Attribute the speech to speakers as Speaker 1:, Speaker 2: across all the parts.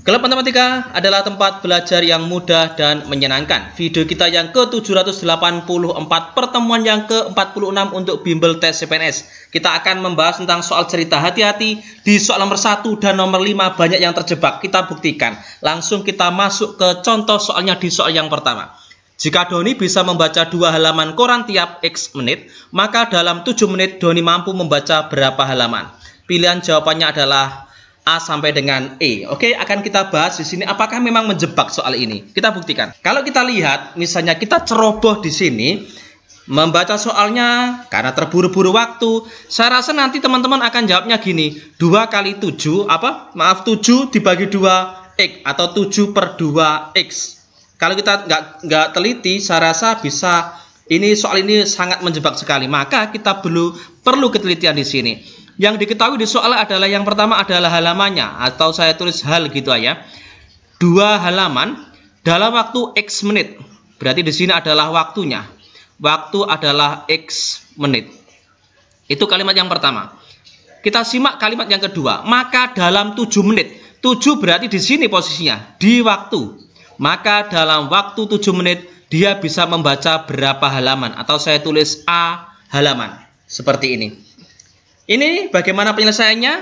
Speaker 1: Kelas Matematika adalah tempat belajar yang mudah dan menyenangkan. Video kita yang ke-784, pertemuan yang ke-46 untuk bimbel tes CPNS. Kita akan membahas tentang soal cerita. Hati-hati, di soal nomor 1 dan nomor 5 banyak yang terjebak. Kita buktikan. Langsung kita masuk ke contoh soalnya di soal yang pertama. Jika Doni bisa membaca 2 halaman koran tiap X menit, maka dalam 7 menit Doni mampu membaca berapa halaman? Pilihan jawabannya adalah A sampai dengan E. Oke, akan kita bahas di sini apakah memang menjebak soal ini. Kita buktikan. Kalau kita lihat, misalnya kita ceroboh di sini membaca soalnya karena terburu-buru waktu. Saya rasa nanti teman-teman akan jawabnya gini. 2 kali 7 7 dibagi 2 X atau 7 per 2 X. Kalau kita nggak teliti, saya rasa bisa soal ini sangat menjebak sekali. Maka kita perlu ketelitian di sini. Yang diketahui di soal adalah yang pertama adalah halamannya, atau saya tulis hal gitu ya. 2 halaman dalam waktu X menit. Berarti di sini adalah waktunya. Waktu adalah X menit. Itu kalimat yang pertama. Kita simak kalimat yang kedua. Maka dalam 7 menit. 7 berarti di sini posisinya, di waktu. Maka dalam waktu 7 menit dia bisa membaca berapa halaman, atau saya tulis A halaman. Seperti ini. Ini bagaimana penyelesaiannya?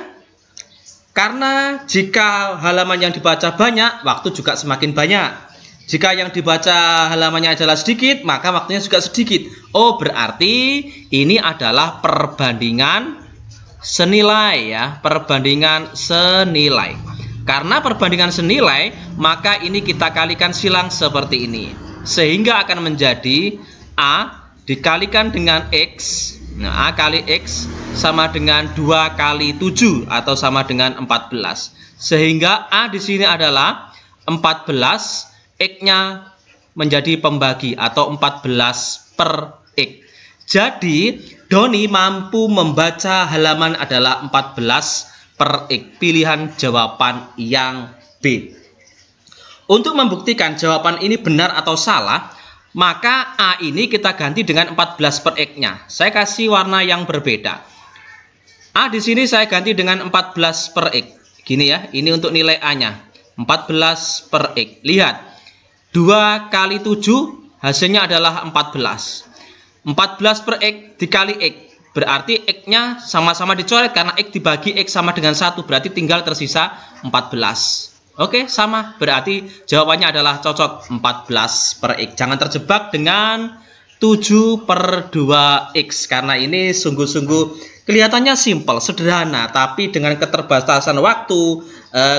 Speaker 1: Karena jika halaman yang dibaca banyak, waktu juga semakin banyak. Jika yang dibaca halamannya adalah sedikit, maka waktunya juga sedikit. Oh, berarti ini adalah perbandingan senilai ya, perbandingan senilai. Karena perbandingan senilai, maka ini kita kalikan silang seperti ini. Sehingga akan menjadi A dikalikan dengan X. Nah, A kali X sama dengan 2 kali 7 atau sama dengan 14. Sehingga A di sini adalah 14, X-nya menjadi pembagi atau 14 per X. Jadi, Doni mampu membaca halaman adalah 14 per X. Pilihan jawaban yang B. Untuk membuktikan jawaban ini benar atau salah, maka A ini kita ganti dengan 14 per X-nya. Saya kasih warna yang berbeda. A di sini saya ganti dengan 14 per X. Gini ya, ini untuk nilai A-nya. 14 per X. Lihat, 2 kali 7 hasilnya adalah 14. 14 per X dikali X. Berarti X-nya sama-sama dicoret karena X dibagi X sama dengan 1. Berarti tinggal tersisa 14. Oke, sama. Berarti jawabannya adalah cocok 14 per X. Jangan terjebak dengan 7 per 2X. Karena ini sungguh-sungguh kelihatannya simpel, sederhana. Tapi dengan keterbatasan waktu,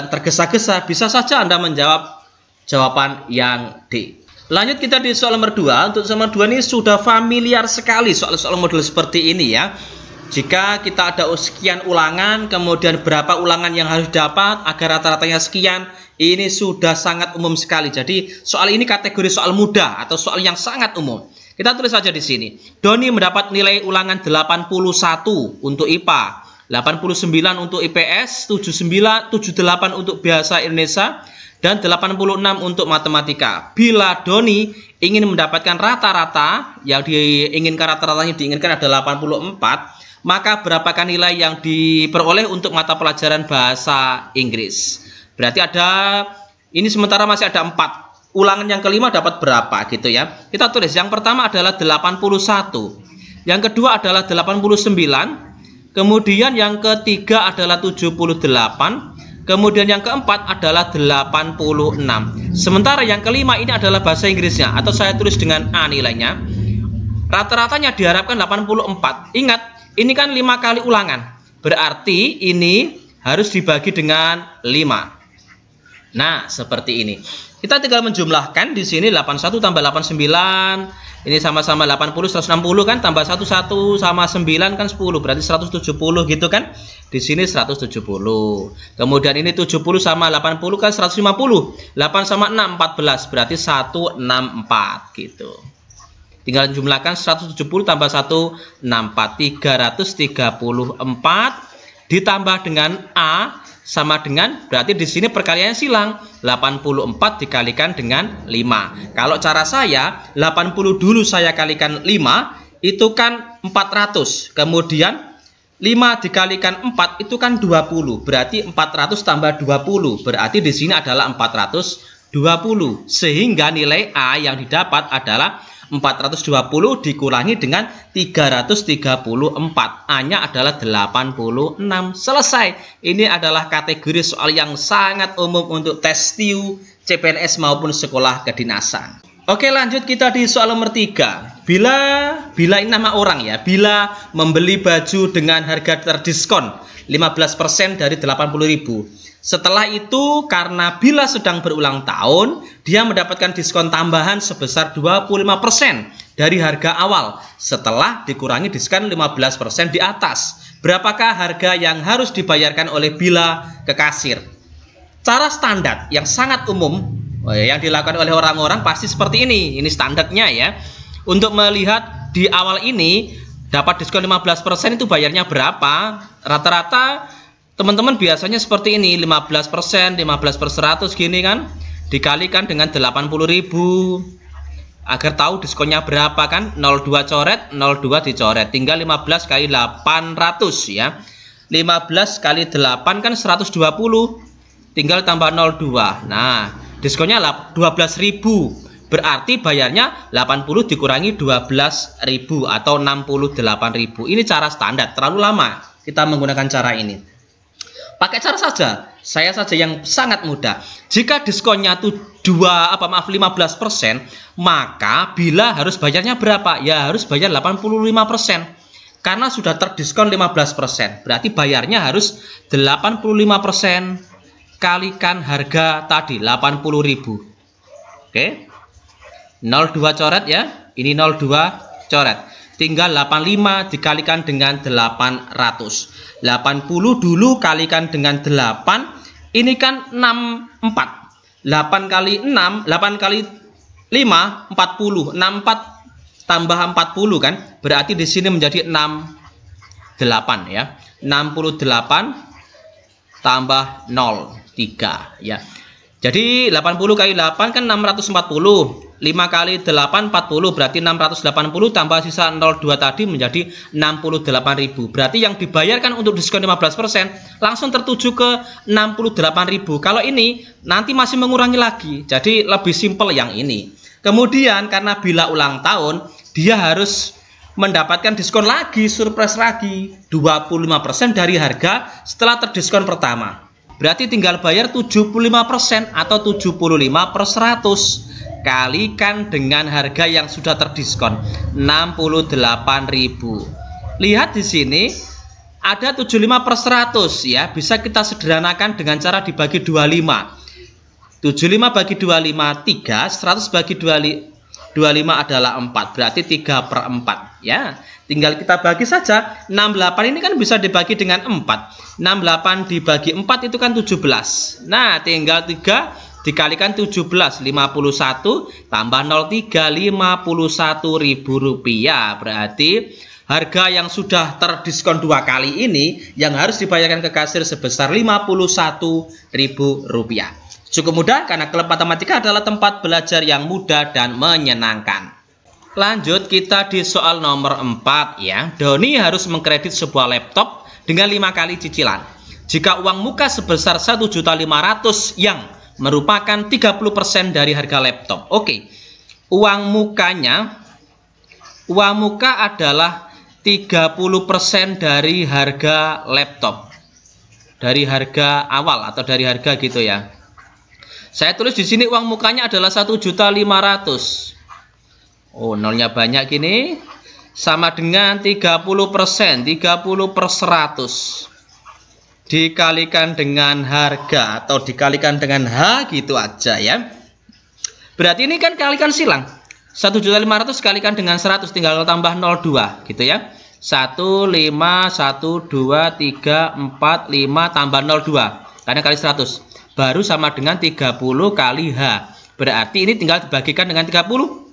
Speaker 1: tergesa-gesa, bisa saja Anda menjawab jawaban yang D. Lanjut kita di soal nomor 2. Untuk soal nomor 2 ini sudah familiar sekali soal-soal model seperti ini ya. Jika kita ada sekian ulangan, kemudian berapa ulangan yang harus dapat agar rata-ratanya sekian, ini sudah sangat umum sekali. Jadi soal ini kategori soal mudah atau soal yang sangat umum. Kita tulis saja di sini. Doni mendapat nilai ulangan 81 untuk IPA, 89 untuk IPS, 78 untuk Bahasa Indonesia, dan 86 untuk Matematika. Bila Doni ingin mendapatkan rata-rata, yang diinginkan rata-ratanya diinginkan adalah 84, maka berapakah nilai yang diperoleh untuk mata pelajaran bahasa Inggris? Berarti ini sementara masih ada 4. Ulangan yang kelima dapat berapa gitu ya. Kita tulis yang pertama adalah 81. Yang kedua adalah 89. Kemudian yang ketiga adalah 78. Kemudian yang keempat adalah 86. Sementara yang kelima ini adalah bahasa Inggrisnya, atau saya tulis dengan A nilainya. Rata-ratanya diharapkan 84. Ingat, ini kan 5 kali ulangan. Berarti ini harus dibagi dengan 5. Nah, seperti ini. Kita tinggal menjumlahkan di sini 81 tambah 89. Ini sama-sama 80, 160 kan, tambah 11 sama 9 kan 10. Berarti 170 gitu kan. Di sini 170. Kemudian ini 70 sama 80 kan 150. 8 sama 6 14. Berarti 164 gitu. Tinggal jumlahkan 170 tambah 164, 334 ditambah dengan A sama dengan, berarti di sini perkaliannya silang, 84 dikalikan dengan 5. Kalau cara saya, 80 dulu saya kalikan 5, itu kan 400. Kemudian 5 dikalikan 4 itu kan 20. Berarti 400 tambah 20. Berarti di sini adalah 420. Sehingga nilai A yang didapat adalah 420 dikurangi dengan 334. A-nya adalah 86. Selesai. Ini adalah kategori soal yang sangat umum untuk tes TIU, CPNS maupun sekolah kedinasan. Oke, lanjut kita di soal nomor 3. Bila ini nama orang ya, bila membeli baju dengan harga terdiskon 15% dari 80.000. Setelah itu karena bila sedang berulang tahun, dia mendapatkan diskon tambahan sebesar 25% dari harga awal setelah dikurangi diskon 15% di atas. Berapakah harga yang harus dibayarkan oleh bila ke kasir? Cara standar yang sangat umum yang dilakukan oleh orang-orang pasti seperti ini. Ini standarnya ya. Untuk melihat di awal ini dapat diskon 15% itu bayarnya berapa? Rata-rata teman-teman biasanya seperti ini, 15%, 15/100 gini kan, dikalikan dengan 80.000 agar tahu diskonnya berapa kan. 02 coret, 02 dicoret, tinggal 15 kali 800 ya. 15 kali 8 kan 120, tinggal tambah 02. Nah, diskonnya 12.000. Berarti bayarnya 80 dikurangi 12.000 atau 68.000. Ini cara standar, terlalu lama kita menggunakan cara ini. Pakai cara saja, saya saja yang sangat mudah. Jika diskonnya itu 15%, maka bila harus bayarnya berapa? Ya harus bayar 85%. Karena sudah terdiskon 15%. Berarti bayarnya harus 85% kalikan harga tadi 80.000. Oke. 02 coret ya. Ini 02 coret. Tinggal 85 dikalikan dengan 800. 80 dulu kalikan dengan 8. Ini kan 64. 8 kali 6, 8 kali 5, 40. 64 tambah 40 kan. Berarti di sini menjadi 68 ya. 68 tambah 03 ya. Jadi 80 kali 8 kan 640. 5 kali 8 40, berarti 680 tambah sisa 02 tadi menjadi 68.000. Berarti yang dibayarkan untuk diskon 15% langsung tertuju ke 68.000. Kalau ini nanti masih mengurangi lagi. Jadi lebih simpel yang ini. Kemudian karena bila ulang tahun dia harus mendapatkan diskon lagi, surprise lagi 25% dari harga setelah terdiskon pertama. Berarti tinggal bayar 75% atau 75/100 kalikan dengan harga yang sudah terdiskon 68.000. Lihat di sini ada 75/100 ya, bisa kita sederhanakan dengan cara dibagi 25. 75 bagi 25 3, 100 bagi 25 adalah 4, berarti 3/4 ya. Tinggal kita bagi saja. 68 ini kan bisa dibagi dengan 4. 68 dibagi 4 itu kan 17. Nah, tinggal 3 dikalikan 17, 51 tambah 03, 51.000 rupiah. Berarti harga yang sudah terdiskon 2 kali ini yang harus dibayarkan ke kasir sebesar 51.000 rupiah. Cukup mudah karena klub matematika adalah tempat belajar yang mudah dan menyenangkan. Lanjut kita di soal nomor 4 ya. Doni harus mengkredit sebuah laptop dengan 5 kali cicilan. Jika uang muka sebesar 1.500.000 yang merupakan 30% dari harga laptop. Oke. Uang muka adalah 30% dari harga laptop. Dari harga awal atau dari harga gitu ya. Saya tulis di sini uang mukanya adalah 1.500.000. Oh, nolnya banyak gini. Sama dengan 30%, 30/100. Dikalikan dengan harga atau dikalikan dengan H gitu aja ya. Berarti ini kan kalikan silang. 1.500.000 kalikan dengan 100, tinggal tambah 02 gitu ya. 1, 5, 1, 2, 3, 4, 5 tambah 02. Karena kali 100. Baru sama dengan 30 kali H. Berarti ini tinggal dibagikan dengan 30.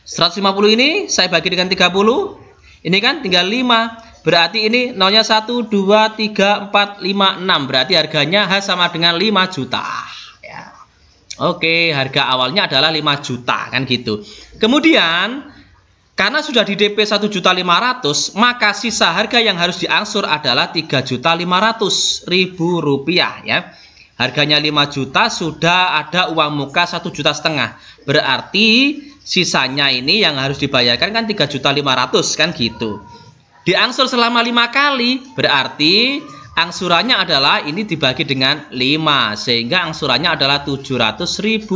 Speaker 1: 150 ini saya bagi dengan 30. Ini kan tinggal 5. Berarti ini nolnya 1, 2, 3, 4, 5, 6. Berarti harganya H sama dengan 5 juta. Ya. Oke, harga awalnya adalah 5 juta kan gitu. Kemudian Karena sudah di DP 1.500.000, maka sisa harga yang harus diangsur adalah Rp3.500.000 ya. Harganya 5 juta, sudah ada uang muka 1,5 juta. Berarti sisanya ini yang harus dibayarkan kan 3.500.000 kan gitu. Diangsur selama 5 kali, berarti angsurannya adalah ini dibagi dengan 5, sehingga angsurannya adalah Rp700.000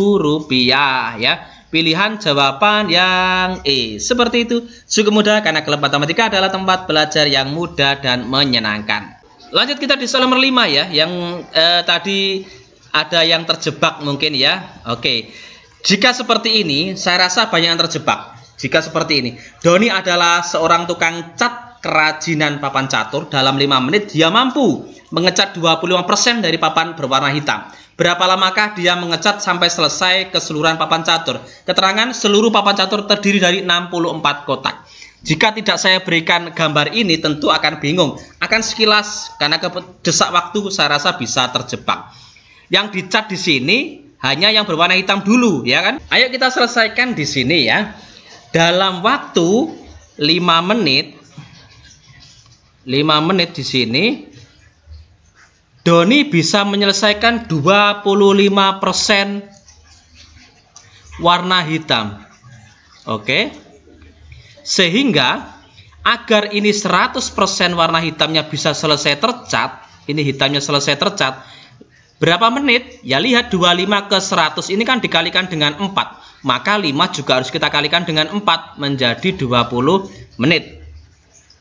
Speaker 1: ya. Pilihan jawaban yang E. Seperti itu. Cukup mudah karena klub matematika adalah tempat belajar yang mudah dan menyenangkan. Lanjut kita di soal nomor 5 ya, yang tadi ada yang terjebak mungkin ya. Oke. Jika seperti ini, saya rasa banyak yang terjebak. Jika seperti ini, Doni adalah seorang tukang cat kerajinan papan catur. Dalam 5 menit dia mampu mengecat 25% dari papan berwarna hitam. Berapa lamakah dia mengecat sampai selesai keseluruhan papan catur? Keterangan seluruh papan catur terdiri dari 64 kotak. Jika tidak saya berikan gambar ini tentu akan bingung. Akan sekilas karena kedesak waktu saya rasa bisa terjebak. Yang dicat di sini hanya yang berwarna hitam dulu ya kan? Ayo kita selesaikan di sini ya. Dalam waktu 5 menit di sini Doni bisa menyelesaikan 25% warna hitam. Oke. Sehingga agar ini 100% warna hitamnya bisa selesai tercat, ini hitamnya selesai tercat, berapa menit? Ya lihat 25 ke 100 ini kan dikalikan dengan 4. Maka 5 juga harus kita kalikan dengan 4 menjadi 20 menit.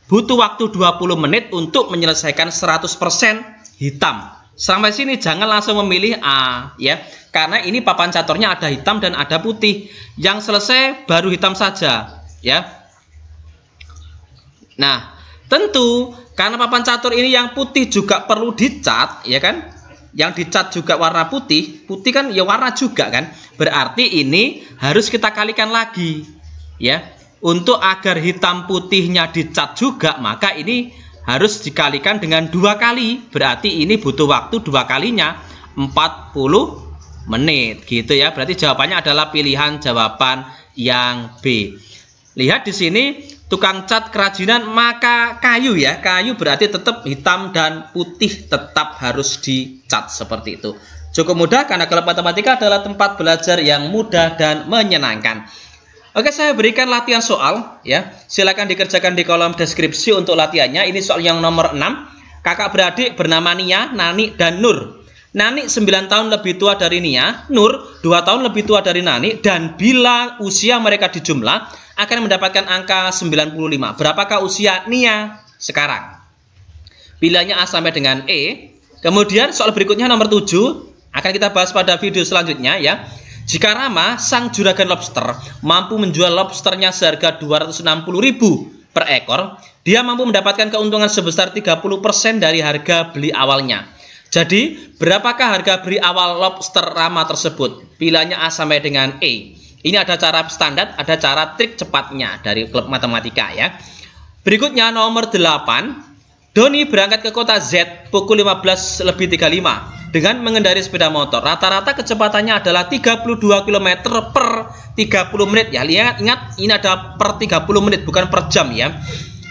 Speaker 1: Butuh waktu 20 menit untuk menyelesaikan 100% hitam. Sampai sini jangan langsung memilih A ya, karena ini papan caturnya ada hitam dan ada putih. Yang selesai baru hitam saja ya. Nah, tentu karena papan catur ini yang putih juga perlu dicat ya kan. Yang dicat juga warna putih, putih kan ya warna juga kan. Berarti ini harus kita kalikan lagi ya. Untuk agar hitam putihnya dicat juga, maka ini harus dikalikan dengan 2 kali. Berarti ini butuh waktu 2 kalinya 40 menit gitu ya. Berarti jawabannya adalah pilihan jawaban yang B. Lihat di sini tukang cat kerajinan maka kayu ya. Kayu berarti tetap hitam dan putih tetap harus dicat seperti itu. Cukup mudah karena klub matematika adalah tempat belajar yang mudah dan menyenangkan. Oke, saya berikan latihan soal ya. Silakan dikerjakan di kolom deskripsi untuk latihannya. Ini soal yang nomor 6. Kakak beradik bernama Nia, Nani, dan Nur. Nani 9 tahun lebih tua dari Nia, Nur 2 tahun lebih tua dari Nani, dan bila usia mereka dijumlah akan mendapatkan angka 95. Berapakah usia Nia sekarang? Pilihannya A sampai dengan E. Kemudian soal berikutnya nomor 7 akan kita bahas pada video selanjutnya ya. Jika Rama, sang juragan lobster, mampu menjual lobsternya seharga 260.000 per ekor, dia mampu mendapatkan keuntungan sebesar 30% dari harga beli awalnya. Jadi, berapakah harga beli awal lobster Rama tersebut? Pilihannya A sampai dengan E. Ini ada cara standar, ada cara trik cepatnya dari klub matematika ya. Berikutnya nomor 8. Doni berangkat ke kota Z pukul 15.35. Dengan mengendari sepeda motor. Rata-rata kecepatannya adalah 32 km per 30 menit ya. Ingat ini ada per 30 menit bukan per jam ya.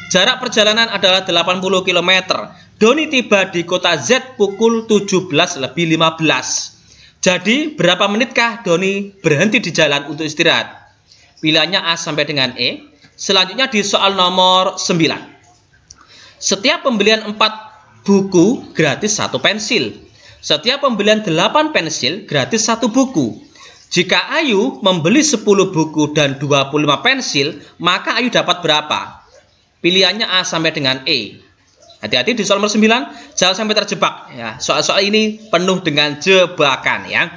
Speaker 1: Jarak perjalanan adalah 80 km. Doni tiba di kota Z pukul 17.15. Jadi berapa menitkah Doni berhenti di jalan untuk istirahat? Pilihannya A sampai dengan E. Selanjutnya di soal nomor 9. Setiap pembelian 4 buku gratis 1 pensil. Setiap pembelian 8 pensil gratis 1 buku. Jika Ayu membeli 10 buku dan 25 pensil, maka Ayu dapat berapa? Pilihannya A sampai dengan E. Hati-hati di soal nomor 9, jangan sampai terjebak ya. Soal-soal ini penuh dengan jebakan ya.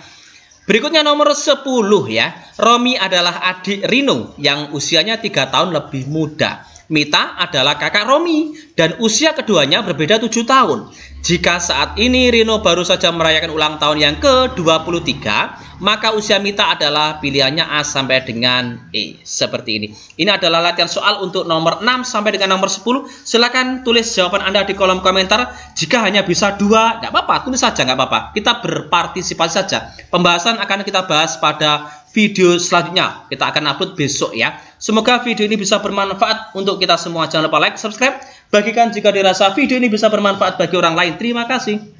Speaker 1: Berikutnya nomor 10 ya. Romi adalah adik Rino yang usianya 3 tahun lebih muda. Mita adalah kakak Romi dan usia keduanya berbeda 7 tahun. Jika saat ini Rino baru saja merayakan ulang tahun yang ke-23, maka usia Mita adalah pilihannya A sampai dengan E. Seperti ini. Ini adalah latihan soal untuk nomor 6 sampai dengan nomor 10. Silakan tulis jawaban Anda di kolom komentar. Jika hanya bisa 2, nggak apa-apa, tulis saja, nggak apa-apa. Kita berpartisipasi saja. Pembahasan akan kita bahas pada video selanjutnya. Kita akan upload besok ya. Semoga video ini bisa bermanfaat untuk kita semua. Jangan lupa like, subscribe. Bagikan jika dirasa video ini bisa bermanfaat bagi orang lain. Terima kasih.